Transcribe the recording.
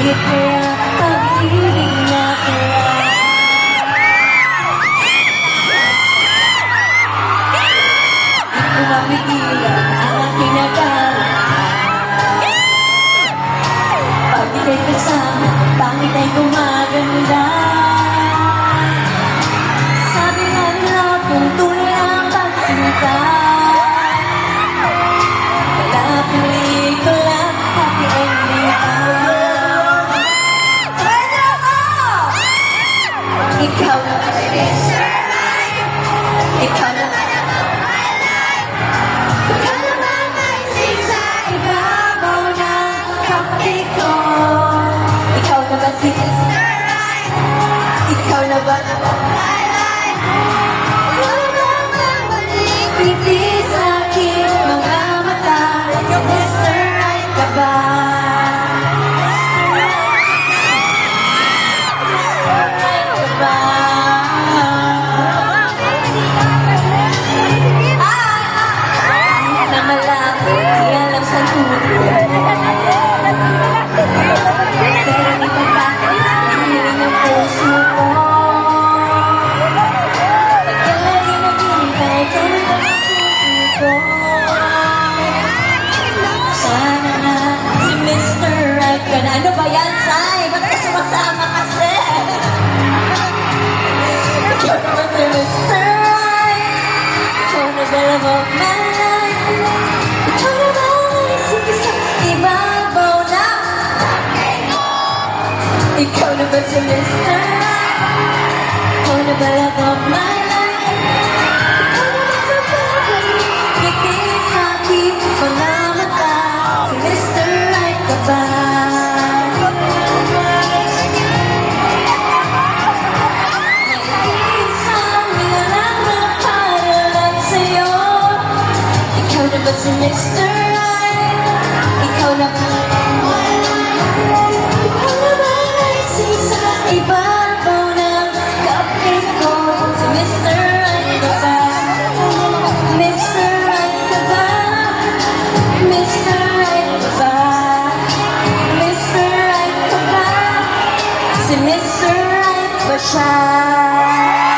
Bakit kaya pag-ibig na kaya? Di ko mapigilan ang aking nagdaraan. Pag ika'y kasama, pangit ay gumaganda. Sabi nga nila kung tunay ang pagsinta, wala pelikula, happy ending pa. Ikaw na ba ikaw na ba ikaw na ba naisip sa ibabaw ng kape ko? Ikaw na ba si Mr. Right? Ikaw na ba ikaw na ba nagbalik ngiti sa aking mga mata? Mr. Right ka ba? Ano ba yan, Sai? Ba't ka sumasama kasi? Ikaw naman si Mr. Right. Ikaw na ba love of my life? Ikaw na ba naisip sa ibabaw na kape ko? Ikaw na ba si Mr. Right? Ikaw na ba love of my life? Ikaw na ba nagbabalik ngiti sa aking mga mata? Si Mr. Right ka ba? Si Mr. Right, ikaw na ba? Ikaw na ba naisip sa ibabaw ng kape ko? Si Mr. Right ka ba? Mr. Right ka ba? Mr. Right ka ba? Mr. Right ka ba? Si Mr. Right ba siya?